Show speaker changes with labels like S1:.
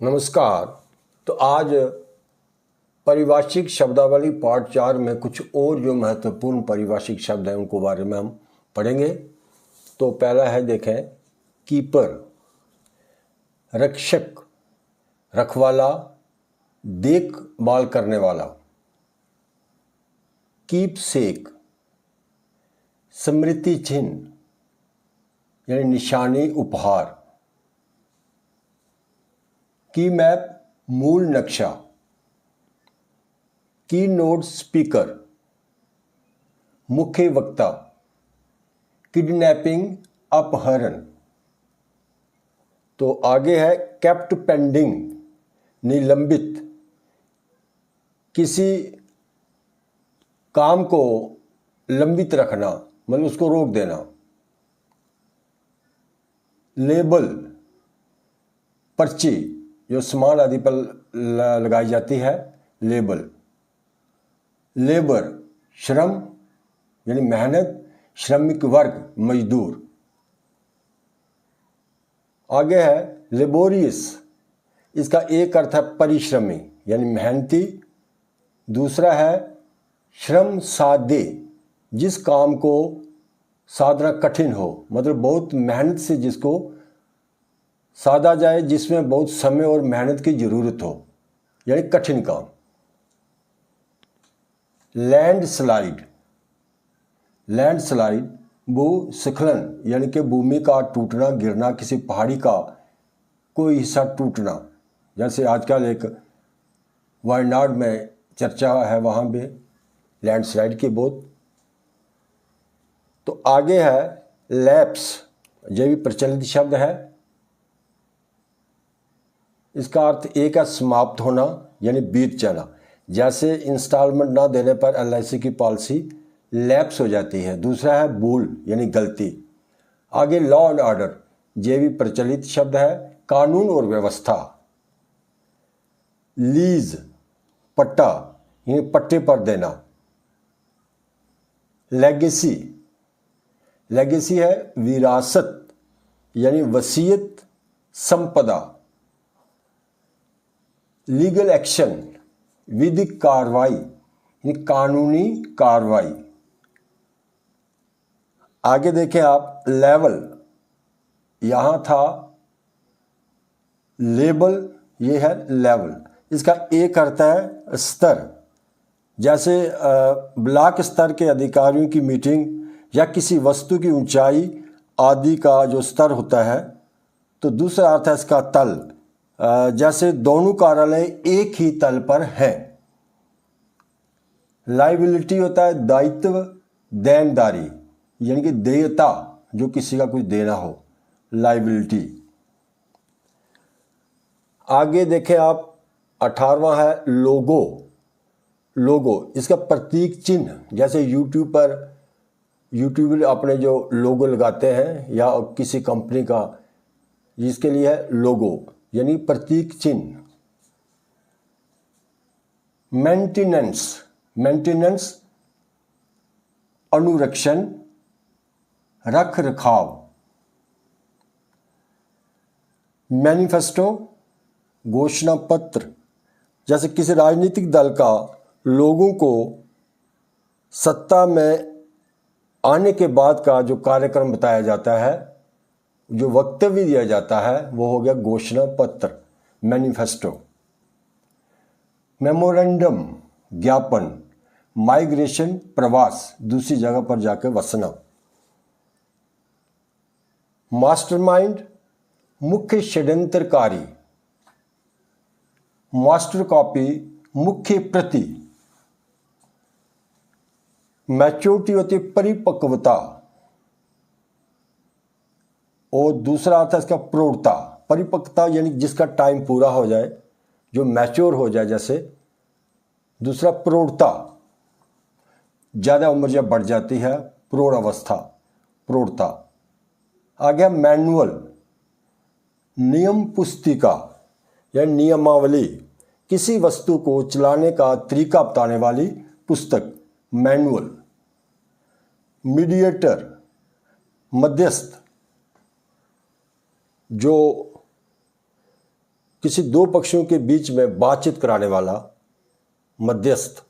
S1: नमस्कार। तो आज पारिभाषिक शब्दावली पार्ट 4 में कुछ और जो महत्वपूर्ण पारिभाषिक शब्द हैं उनको बारे में हम पढ़ेंगे। तो पहला है, देखें, कीपर, रक्षक, रखवाला, देखभाल करने वाला। कीपसेक, स्मृति चिन्ह यानी निशानी, उपहार। की मैप, मूल नक्शा। की नोट स्पीकर, मुख्य वक्ता। किडनैपिंग, अपहरण। तो आगे है केप्ट पेंडिंग, निलंबित, किसी काम को लंबित रखना, मतलब उसको रोक देना। लेबल, पर्ची जो सामान आदि पर लगाई जाती है, लेबल। लेबर, श्रम यानी मेहनत, श्रमिक वर्ग, मजदूर। आगे है लेबोरियस, इसका एक अर्थ है परिश्रमी यानी मेहनती। दूसरा है श्रम साध्य, जिस काम को साधना कठिन हो, मतलब बहुत मेहनत से जिसको साधा जाए, जिसमें बहुत समय और मेहनत की जरूरत हो, यानी कठिन काम। लैंडस्लाइड, लैंडस्लाइड भूस्खलन यानी कि भूमि का टूटना, गिरना, किसी पहाड़ी का कोई हिस्सा टूटना। जैसे आजकल एक वायनाड में चर्चा है, वहाँ पे लैंडस्लाइड की बहुत। तो आगे है लैप्स, यह भी प्रचलित शब्द है। इसका अर्थ एक है समाप्त होना यानी बीत जाना। जैसे इंस्टॉलमेंट ना देने पर एलआईसी की पॉलिसी लैप्स हो जाती है। दूसरा है भूल यानी गलती। आगे लॉ एंड ऑर्डर, यह भी प्रचलित शब्द है, कानून और व्यवस्था। लीज, पट्टा यानी पट्टे पर देना। लेगेसी, लेगेसी है विरासत यानी वसीयत, संपदा। लीगल एक्शन, विधिक कार्रवाई यानी कानूनी कार्रवाई। आगे देखें आप, लेवल, यहां था लेबल, ये है लेवल। इसका एक अर्थ है स्तर। जैसे ब्लॉक स्तर के अधिकारियों की मीटिंग या किसी वस्तु की ऊंचाई आदि का जो स्तर होता है। तो दूसरा अर्थ है इसका तल, जैसे दोनों कार्यालय एक ही तल पर हैं। लाइबिलिटी होता है दायित्व, देनदारी यानी कि देयता, जो किसी का कुछ देना हो, लाइबिलिटी। आगे देखें आप, 18वां है लोगो। लोगो, इसका प्रतीक चिन्ह, जैसे यूट्यूब पर यूट्यूबर अपने जो लोगो लगाते हैं या किसी कंपनी का, जिसके लिए है लोगो यानी प्रतीक चिन्ह। मेंटेनेंस, मेंटेनेंस अनुरक्षण, रख रखाव। मैनिफेस्टो, घोषणा पत्र, जैसे किसी राजनीतिक दल का लोगों को सत्ता में आने के बाद का जो कार्यक्रम बताया जाता है, जो वक्तव्य दिया जाता है, वो हो गया घोषणा पत्र, मैनिफेस्टो। मेमोरेंडम, ज्ञापन। माइग्रेशन, प्रवास, दूसरी जगह पर जाकर बसना। मास्टरमाइंड, मुख्य षड्यंत्रकारी। मास्टर कॉपी, मुख्य प्रति। मैच्योरिटी होती है परिपक्वता, और दूसरा आता है इसका प्रौढ़ता। परिपक्वता यानी जिसका टाइम पूरा हो जाए, जो मैच्योर हो जाए जैसे। दूसरा प्रौढ़ता, ज़्यादा उम्र जब बढ़ जाती है, प्रौढ़ अवस्था, प्रौढ़ता। आ गया मैनुअल, नियम पुस्तिका या नियमावली, किसी वस्तु को चलाने का तरीका बताने वाली पुस्तक, मैनुअल। मीडिएटर, मध्यस्थ, जो किसी दो पक्षों के बीच में बातचीत कराने वाला, मध्यस्थ,